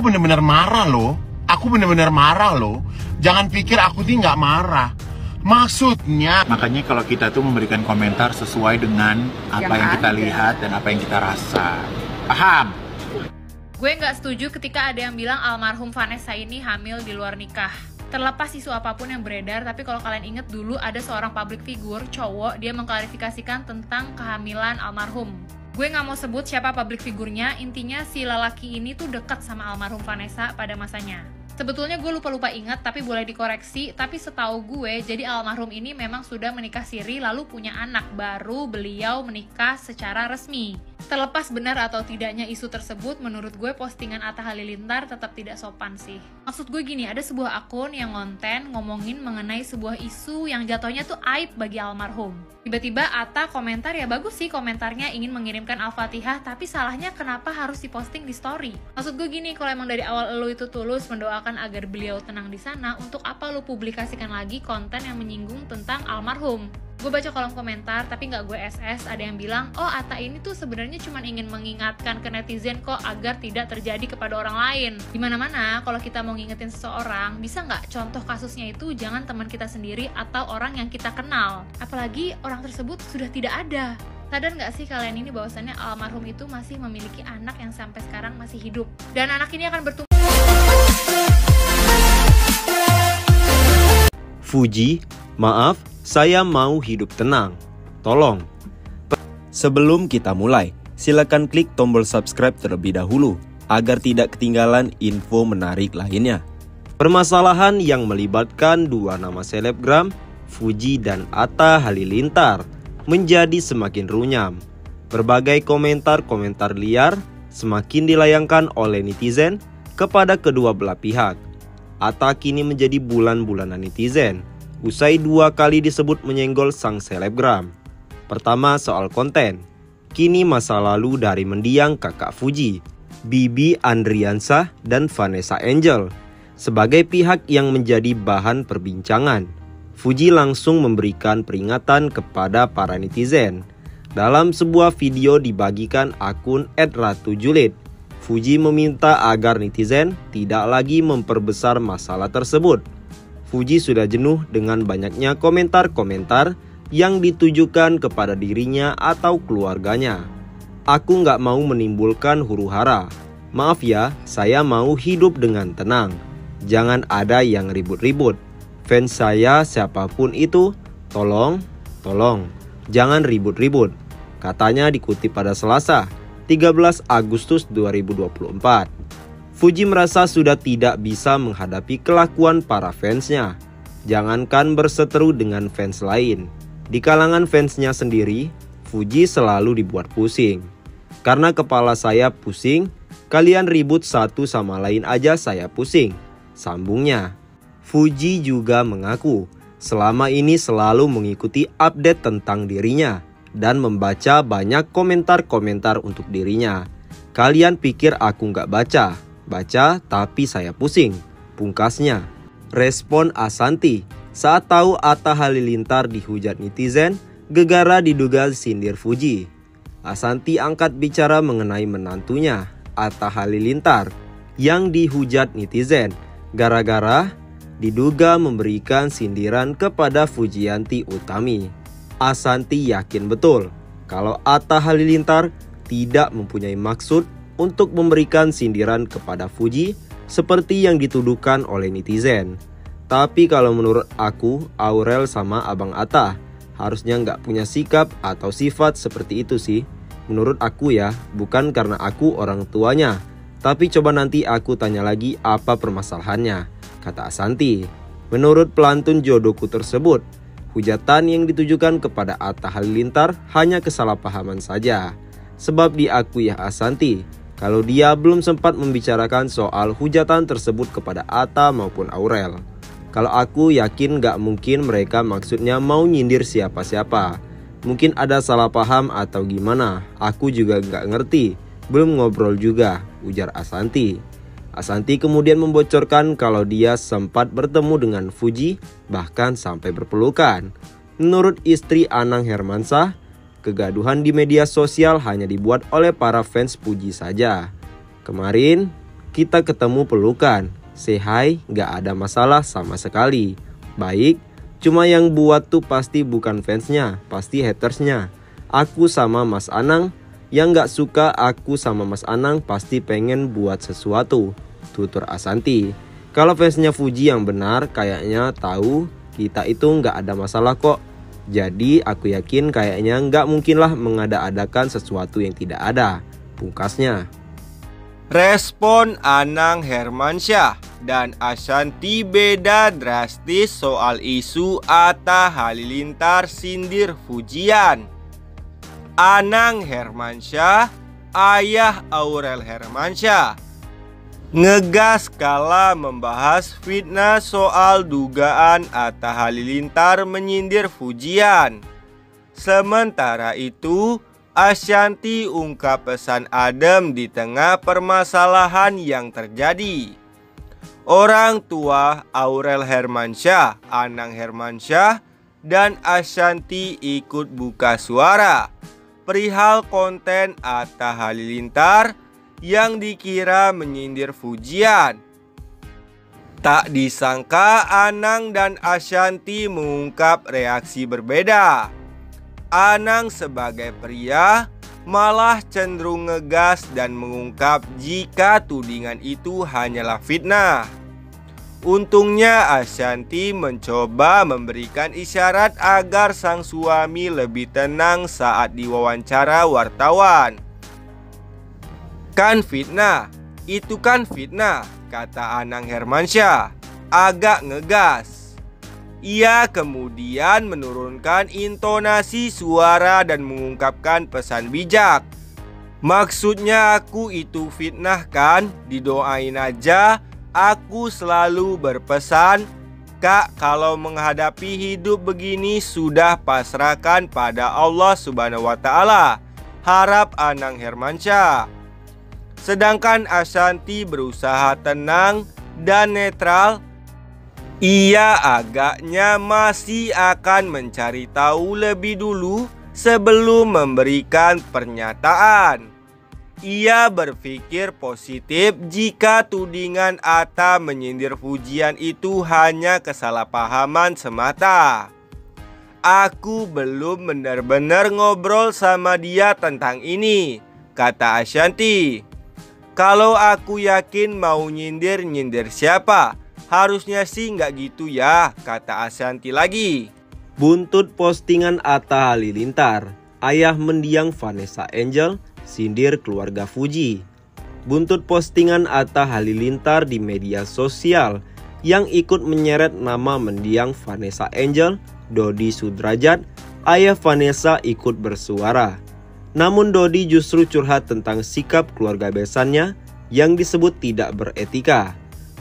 bener-bener marah loh. Aku bener-bener marah loh. Jangan pikir aku nih nggak marah. Maksudnya, makanya kalau kita tuh memberikan komentar sesuai dengan apa yang kita lihat dan apa yang kita rasa. Paham? Gue nggak setuju ketika ada yang bilang almarhum Vanessa ini hamil di luar nikah. Terlepas isu apapun yang beredar, tapi kalau kalian inget dulu ada seorang public figure cowok, dia mengklarifikasikan tentang kehamilan almarhum. Gue nggak mau sebut siapa public figurnya, intinya si lelaki ini tuh dekat sama almarhum Vanessa pada masanya. Sebetulnya gue lupa ingat, tapi boleh dikoreksi. Tapi setahu gue, jadi almarhum ini memang sudah menikah siri lalu punya anak. Baru beliau menikah secara resmi. Terlepas benar atau tidaknya isu tersebut, menurut gue postingan Atta Halilintar tetap tidak sopan sih. Maksud gue gini, ada sebuah akun yang ngonten ngomongin mengenai sebuah isu yang jatuhnya tuh aib bagi almarhum. Tiba-tiba Atta komentar, ya bagus sih komentarnya ingin mengirimkan Al-Fatihah, tapi salahnya kenapa harus diposting di story? Maksud gue gini, kalau emang dari awal lo itu tulus mendoakan agar beliau tenang di sana, untuk apa lo publikasikan lagi konten yang menyinggung tentang almarhum? Gue baca kolom komentar, tapi nggak gue SS, ada yang bilang, oh Atta ini tuh sebenarnya cuma ingin mengingatkan ke netizen kok agar tidak terjadi kepada orang lain. Dimana-mana, kalau kita mau ngingetin seseorang, bisa nggak contoh kasusnya itu jangan teman kita sendiri atau orang yang kita kenal. Apalagi orang tersebut sudah tidak ada. Sadar nggak sih kalian ini bahwasannya almarhum itu masih memiliki anak yang sampai sekarang masih hidup. Dan anak ini akan bertumbuh. Fuji, maaf, saya mau hidup tenang. Tolong. Sebelum kita mulai, silakan klik tombol subscribe terlebih dahulu agar tidak ketinggalan info menarik lainnya. Permasalahan yang melibatkan dua nama selebgram, Fuji dan Atta Halilintar, menjadi semakin runyam. Berbagai komentar-komentar liar semakin dilayangkan oleh netizen kepada kedua belah pihak. Atta kini menjadi bulan-bulanan netizen usai dua kali disebut menyenggol sang selebgram. Pertama soal konten. Kini masa lalu dari mendiang kakak Fuji, Bibi Andriansah dan Vanessa Angel, sebagai pihak yang menjadi bahan perbincangan. Fuji langsung memberikan peringatan kepada para netizen. Dalam sebuah video dibagikan akun @ratujulit, Fuji meminta agar netizen tidak lagi memperbesar masalah tersebut. Fuji sudah jenuh dengan banyaknya komentar-komentar yang ditujukan kepada dirinya atau keluarganya. Aku nggak mau menimbulkan huru-hara. Maaf ya, saya mau hidup dengan tenang. Jangan ada yang ribut-ribut. Fans saya siapapun itu, tolong, jangan ribut-ribut. Katanya dikutip pada Selasa, 13 Agustus 2024. Fuji merasa sudah tidak bisa menghadapi kelakuan para fansnya. Jangankan berseteru dengan fans lain. Di kalangan fansnya sendiri, Fuji selalu dibuat pusing. Karena kepala saya pusing, kalian ribut satu sama lain aja saya pusing, sambungnya. Fuji juga mengaku selama ini selalu mengikuti update tentang dirinya dan membaca banyak komentar-komentar untuk dirinya. Kalian pikir aku nggak baca? Baca tapi saya pusing, pungkasnya. Respon Ashanti saat tahu Atta Halilintar dihujat netizen, gegara diduga sindir Fuji. Ashanti angkat bicara mengenai menantunya, Atta Halilintar, yang dihujat netizen gara-gara diduga memberikan sindiran kepada Fujianti Utami. Ashanti yakin betul kalau Atta Halilintar tidak mempunyai maksud untuk memberikan sindiran kepada Fuji seperti yang dituduhkan oleh netizen. Tapi kalau menurut aku, Aurel sama Abang Atta harusnya nggak punya sikap atau sifat seperti itu sih. Menurut aku ya, bukan karena aku orang tuanya. Tapi coba nanti aku tanya lagi apa permasalahannya, kata Ashanti. Menurut pelantun jodohku tersebut, hujatan yang ditujukan kepada Atta Halilintar hanya kesalahpahaman saja. Sebab diakui Ashanti kalau dia belum sempat membicarakan soal hujatan tersebut kepada Atta maupun Aurel. Kalau aku yakin gak mungkin mereka maksudnya mau nyindir siapa-siapa. Mungkin ada salah paham atau gimana, aku juga gak ngerti. Belum ngobrol juga, ujar Ashanti. Ashanti kemudian membocorkan kalau dia sempat bertemu dengan Fuji, bahkan sampai berpelukan. Menurut istri Anang Hermansyah, kegaduhan di media sosial hanya dibuat oleh para fans Fuji saja. Kemarin, Kita ketemu pelukan, say hi, gak ada masalah sama sekali. Baik, cuma yang buat tuh pasti bukan fansnya, pasti hatersnya. Aku sama Mas Anang, yang gak suka aku sama Mas Anang pasti pengen buat sesuatu, tutur Ashanty. Kalau fansnya Fuji yang benar kayaknya tahu kita itu gak ada masalah kok. Jadi aku yakin kayaknya gak mungkinlah mengada-adakan sesuatu yang tidak ada, pungkasnya. Respon Anang Hermansyah dan Ashanty beda drastis soal isu Atta Halilintar sindir Fujian. Anang Hermansyah, ayah Aurel Hermansyah, ngegas kala membahas fitnah soal dugaan Atta Halilintar menyindir Fujian. Sementara itu, Ashanty ungkap pesan adem di tengah permasalahan yang terjadi. Orang tua Aurel Hermansyah, Anang Hermansyah, dan Ashanty ikut buka suara perihal konten Atta Halilintar yang dikira menyindir Fujian. Tak disangka Anang dan Ashanty mengungkap reaksi berbeda. Anang sebagai pria malah cenderung ngegas dan mengungkap jika tudingan itu hanyalah fitnah. Untungnya Ashanty mencoba memberikan isyarat agar sang suami lebih tenang saat diwawancara wartawan. Kan fitnah, itu kan fitnah, kata Anang Hermansyah, agak ngegas. Ia kemudian menurunkan intonasi suara dan mengungkapkan pesan bijak. Maksudnya aku itu fitnah kan, didoain aja. Aku selalu berpesan, Kak, kalau menghadapi hidup begini sudah pasrahkan pada Allah Subhanahu wa Ta'ala, harap Anang Hermansyah. Sedangkan Ashanty berusaha tenang dan netral. Ia agaknya masih akan mencari tahu lebih dulu sebelum memberikan pernyataan. Ia berpikir positif jika tudingan Atta menyindir Fujian itu hanya kesalahpahaman semata. Aku belum benar-benar ngobrol sama dia tentang ini, kata Ashanty. Kalau aku yakin mau nyindir siapa? Harusnya sih nggak gitu ya, kata Ashanty lagi. Buntut postingan Atta Halilintar, ayah mendiang Vanessa Angel, sindir keluarga Fuji. Buntut postingan Atta Halilintar di media sosial yang ikut menyeret nama mendiang Vanessa Angel, Dodi Sudrajat, ayah Vanessa ikut bersuara. Namun Dodi justru curhat tentang sikap keluarga besannya yang disebut tidak beretika.